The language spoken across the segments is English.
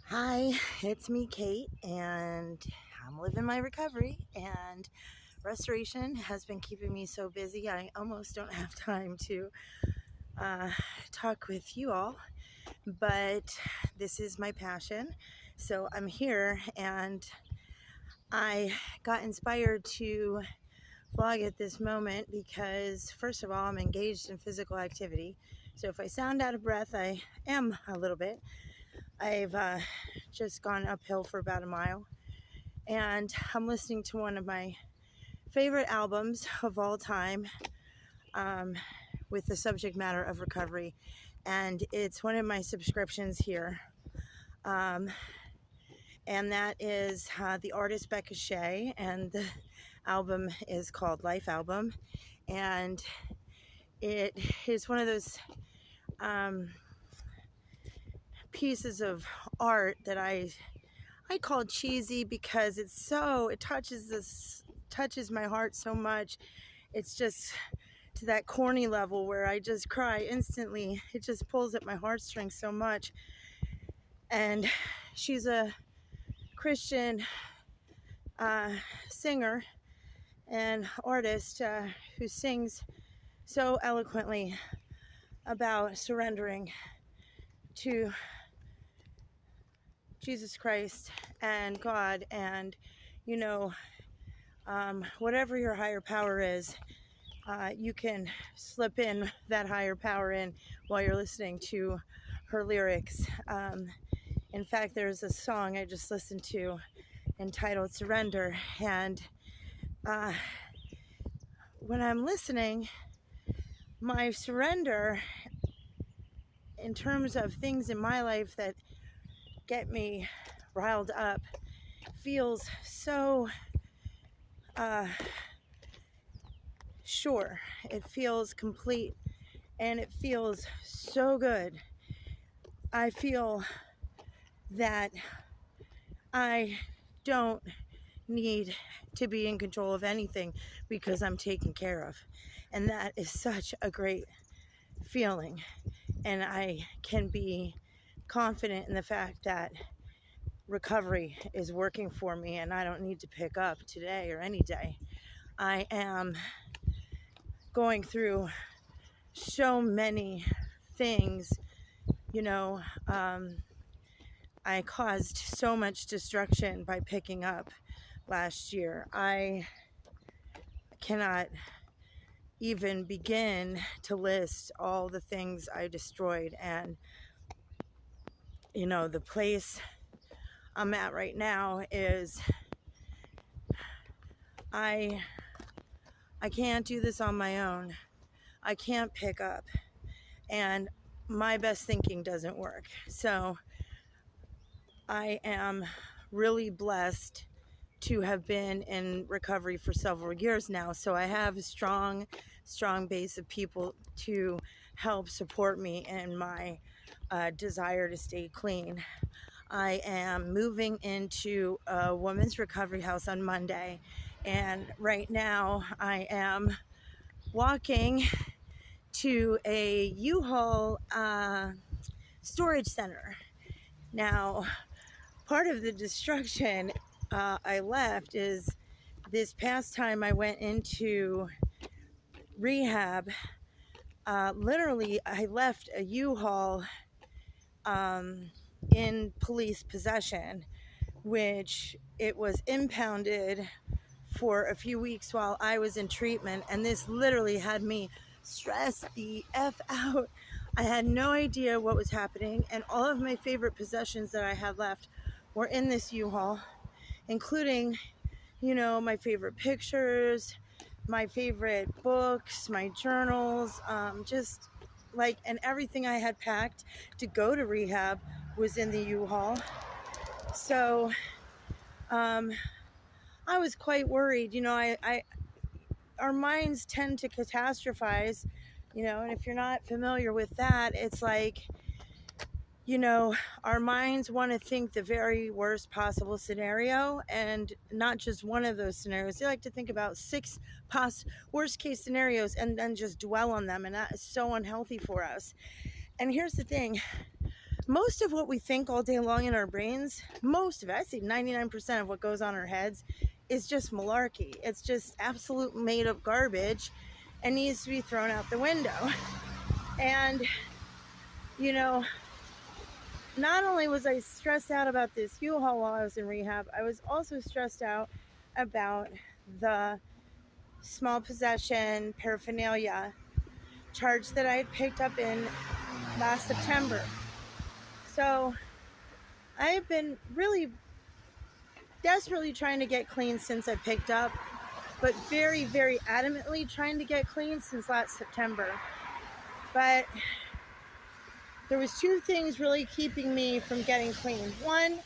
Hi, it's me, Kate, and I'm living my recovery. And restoration has been keeping me so busy, I almost don't have time to uh, talk with you all. But this is my passion, so I'm here, and I got inspired to vlog at this moment because, first of all, I'm engaged in physical activity. So if I sound out of breath, I am a little bit. I've just gone uphill for about a mile, and I'm listening to one of my favorite albums of all time, um, with the subject matter of recovery, and it's one of my subscriptions here, um, and that is the artist Becca Shea, and the album is called Life Album, and it is one of those um, pieces of art that I call cheesy because it touches my heart so much. It's just to that corny level where I just cry instantly. It just pulls at my heartstrings so much. And she's a Christian singer and artist who sings so eloquently about surrendering to Jesus Christ and God, and whatever your higher power is, you can slip in that higher power in while you're listening to her lyrics. In fact, there's a song I just listened to entitled Surrender, and when I'm listening, my surrender in terms of things in my life that get me riled up feels so sure. It feels complete, and it feels so good. I feel that I don't need to be in control of anything because I'm taken care of. And that is such a great feeling. And I can be confident in the fact that recovery is working for me, and I don't need to pick up today or any day. I am going through so many things, I caused so much destruction by picking up last year. I cannot even begin to list all the things I destroyed, and the place I'm at right now is I can't do this on my own. I can't pick up, and my best thinking doesn't work. So I am really blessed to have been in recovery for several years now. So I have a strong base of people to help support me in my desire to stay clean. I am moving into a women's recovery house on Monday, and right now I am walking to a U-Haul storage center. Now, part of the destruction I left is this past time I went into rehab. Literally, I left a U-Haul in police possession, which it was impounded for a few weeks while I was in treatment, and this literally had me stress the F out. I had no idea what was happening, and all of my favorite possessions that I had left were in this U-Haul, including, my favorite pictures, my favorite books, my journals, and everything I had packed to go to rehab was in the U-Haul. So, I was quite worried. Our minds tend to catastrophize, and if you're not familiar with that, it's like, our minds want to think the very worst possible scenario, and not just one of those scenarios. They like to think about 6 worst case scenarios and then just dwell on them, and that is so unhealthy for us. And here's the thing, most of what we think all day long in our brains, most of it, I say 99% of what goes on in our heads is just malarkey. It's just absolute made up garbage and needs to be thrown out the window. And, you know, not only was I stressed out about this U-Haul while I was in rehab, I was also stressed out about the small possession paraphernalia charge that I had picked up in last September. So I have been really desperately trying to get clean since I picked up, but very, very adamantly trying to get clean since last September. But there was two things really keeping me from getting clean. One,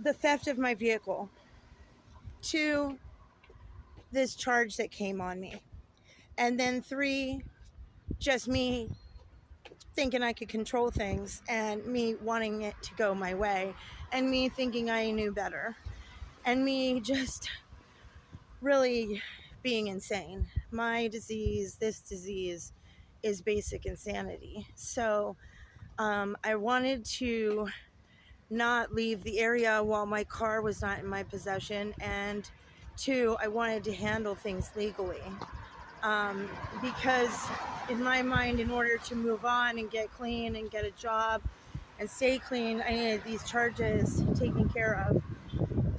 the theft of my vehicle. Two, this charge that came on me. And then three, just me thinking I could control things and me wanting it to go my way and me thinking I knew better and me just really being insane. My disease, this disease, is basic insanity. So I wanted to not leave the area while my car was not in my possession, and two, I wanted to handle things legally. Because in my mind, in order to move on and get clean and get a job and stay clean, I needed these charges taken care of.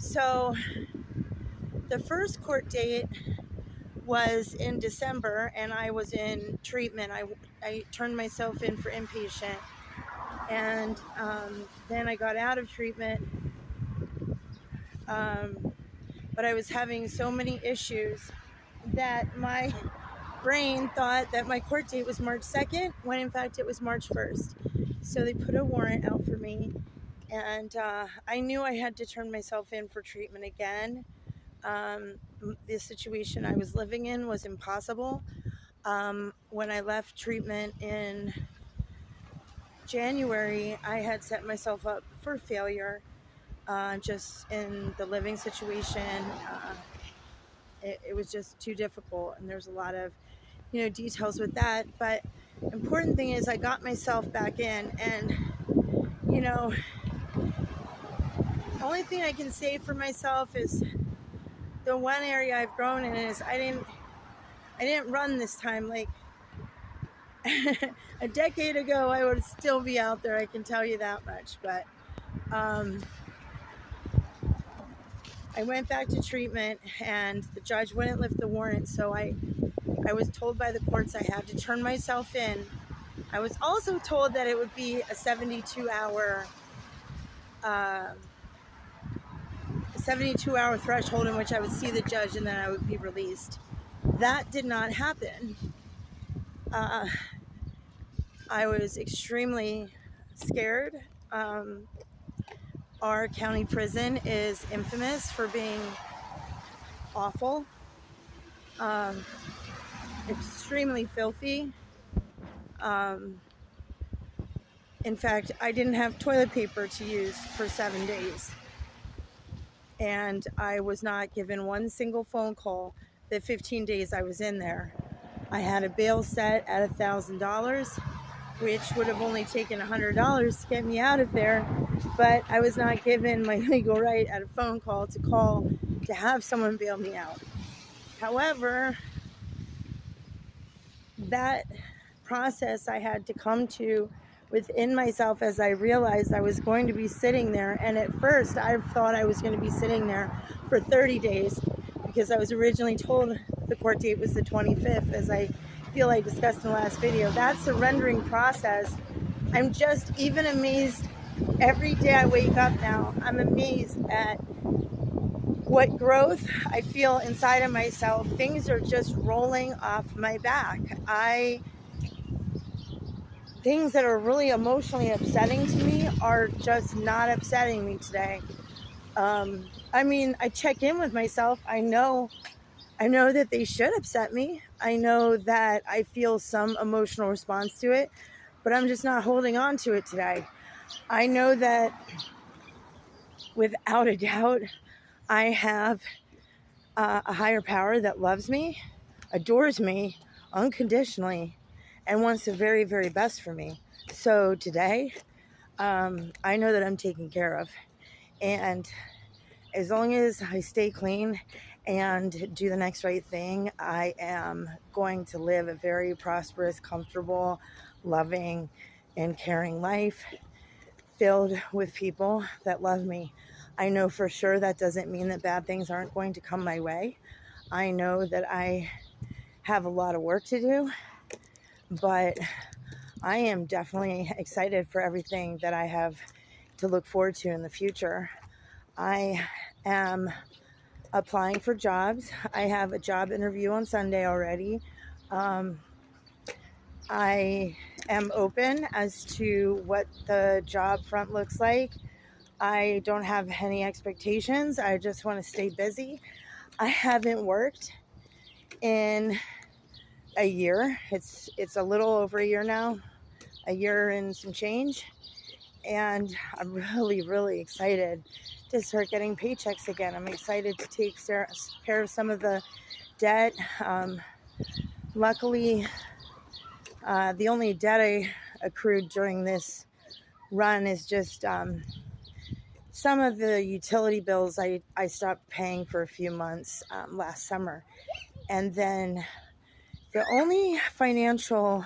So the first court date was in December, and I was in treatment. I turned myself in for inpatient, and then I got out of treatment, but I was having so many issues that my brain thought that my court date was March 2nd, when in fact it was March 1st. So they put a warrant out for me, and I knew I had to turn myself in for treatment again. The situation I was living in was impossible. When I left treatment in January, I had set myself up for failure, just in the living situation. It was just too difficult, and there's a lot of details with that, but important thing is I got myself back in, and the only thing I can say for myself is the one area I've grown in is I didn't run this time. Like a decade ago I would still be out there, I can tell you that much. But I went back to treatment, and the judge wouldn't lift the warrant, so I was told by the courts I had to turn myself in. I was also told that it would be a 72-hour threshold in which I would see the judge and then I would be released. That did not happen. I was extremely scared. Our county prison is infamous for being awful, extremely filthy. In fact, I didn't have toilet paper to use for 7 days. And I was not given one single phone call the 15 days I was in there. I had a bail set at $1,000, which would have only taken $100 to get me out of there. But I was not given my legal right at a phone call to have someone bail me out. However, that process I had to come to within myself as I realized I was going to be sitting there. And at first I thought I was going to be sitting there for 30 days because I was originally told the court date was the 25th, as I feel I discussed in the last video. That surrendering process, I'm just even amazed. Every day I wake up now, I'm amazed at what growth I feel inside of myself. Things are just rolling off my back. Things that are really emotionally upsetting to me are just not upsetting me today. I check in with myself. I know that they should upset me. I know that I feel some emotional response to it, but I'm just not holding on to it today. I know that without a doubt, I have a higher power that loves me, adores me unconditionally, and wants the very, very best for me. So today, I know that I'm taken care of. And as long as I stay clean and do the next right thing, I am going to live a very prosperous, comfortable, loving, and caring life filled with people that love me. I know for sure that doesn't mean that bad things aren't going to come my way. I know that I have a lot of work to do, but I am definitely excited for everything that I have to look forward to in the future. I am applying for jobs. I have a job interview on Sunday already. I am open as to what the job front looks like. I don't have any expectations. I just want to stay busy. I haven't worked in a year. It's a little over a year now, a year and some change. And I'm really, really excited to start getting paychecks again. I'm excited to take care of some of the debt. Luckily, the only debt I accrued during this run is just some of the utility bills I stopped paying for a few months last summer. And then the only financial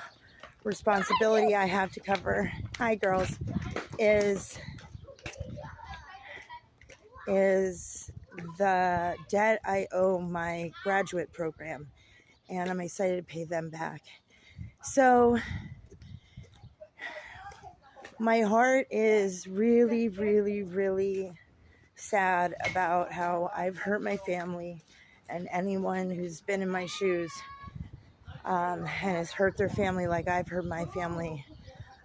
responsibility I have to cover, hi girls, is the debt I owe my graduate program. And I'm excited to pay them back. So my heart is really, really, really sad about how I've hurt my family, and anyone who's been in my shoes and has hurt their family like I've hurt my family.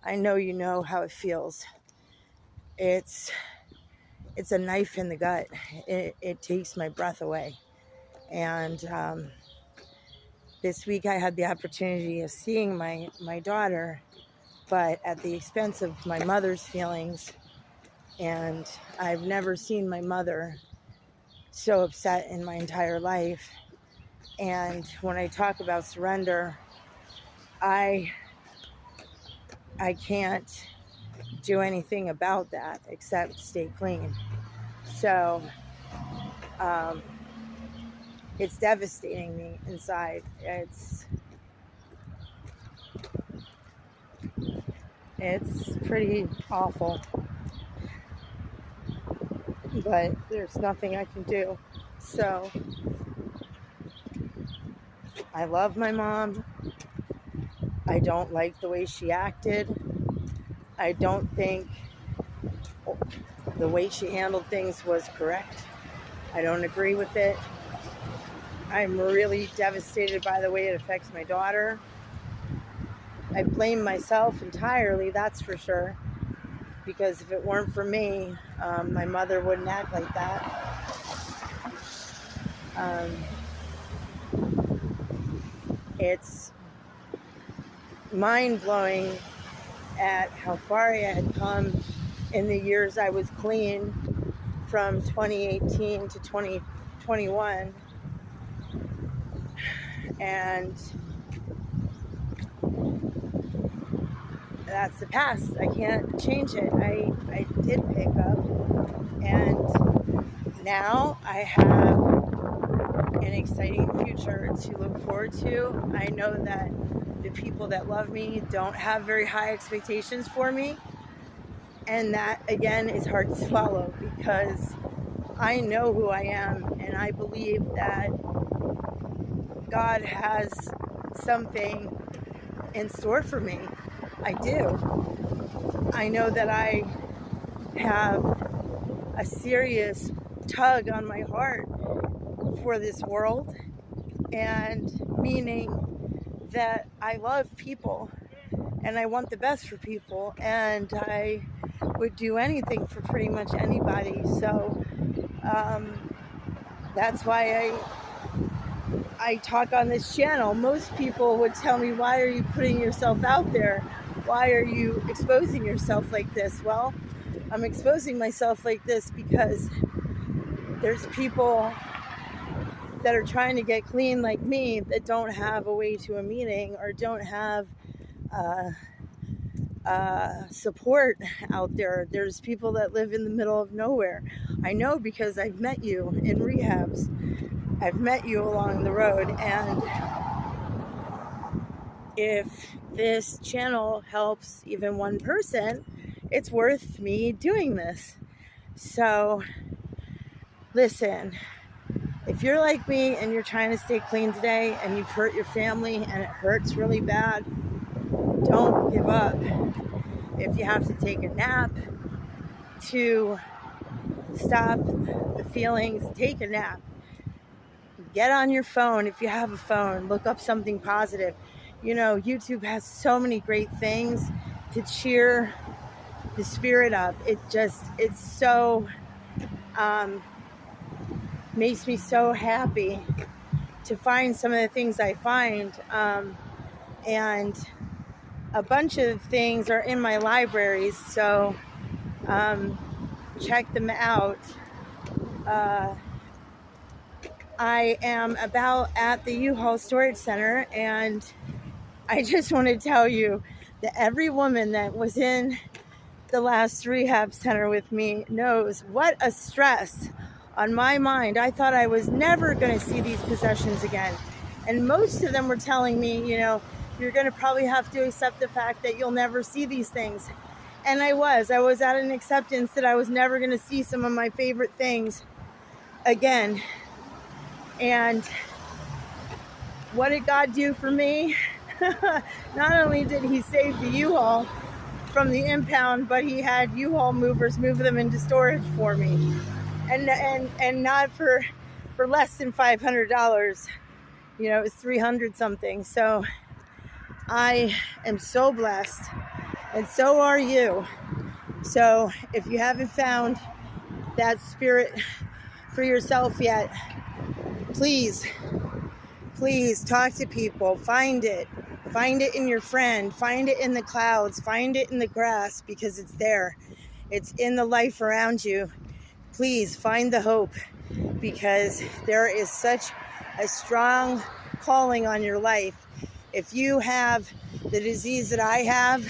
I know you know how it feels. It's a knife in the gut. It takes my breath away. And this week I had the opportunity of seeing my daughter, but at the expense of my mother's feelings. And I've never seen my mother so upset in my entire life. And when I talk about surrender, I can't do anything about that except stay clean. So it's devastating me inside. It's pretty awful, but there's nothing I can do. So I love my mom. I don't like the way she acted. I don't think the way she handled things was correct. I don't agree with it. I'm really devastated by the way it affects my daughter. I blame myself entirely, that's for sure, because if it weren't for me, my mother wouldn't act like that. It's mind-blowing at how far I had come in the years I was clean, from 2018 to 2021. And that's the past. I can't change it. I did pick up, and now I have an exciting future to look forward to. I know that the people that love me don't have very high expectations for me, and that again is hard to swallow, because I know who I am, and I believe that God has something in store for me. I do. I know that I have a serious tug on my heart for this world, and meaning that I love people and I want the best for people, and I would do anything for pretty much anybody. So that's why I talk on this channel. Most people would tell me, why are you putting yourself out there? Why are you exposing yourself like this? Well, I'm exposing myself like this because there's people that are trying to get clean like me that don't have a way to a meeting, or don't have support out there. There's people that live in the middle of nowhere. I know because I've met you in rehabs. I've met you along the road, and if this channel helps even one person, it's worth me doing this. So listen, if you're like me and you're trying to stay clean today and you've hurt your family and it hurts really bad, don't give up. If you have to take a nap to stop the feelings, take a nap. Get on your phone if you have a phone. Look up something positive. You know, YouTube has so many great things to cheer the spirit up. It's so, makes me so happy to find some of the things I find. And a bunch of things are in my libraries, so check them out. I am about at the U-Haul storage center, and I just want to tell you that every woman that was in the last rehab center with me knows what a stress on my mind. I thought I was never going to see these possessions again. And most of them were telling me, you know, you're going to probably have to accept the fact that you'll never see these things. And I was at an acceptance that I was never going to see some of my favorite things again. And what did God do for me? Not only did he save the U-Haul from the impound, but he had U-Haul movers move them into storage for me. And not for less than $500. You know, it was 300 something. So I am so blessed, and so are you. So if you haven't found that spirit for yourself yet, please talk to people. Find it in your friend, find it in the clouds, find it in the grass, because it's there. It's in the life around you. Please find the hope, because there is such a strong calling on your life. If you have the disease that I have,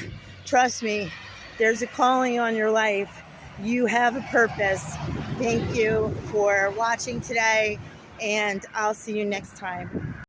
trust me, there's a calling on your life. You have a purpose. Thank you for watching today, and I'll see you next time.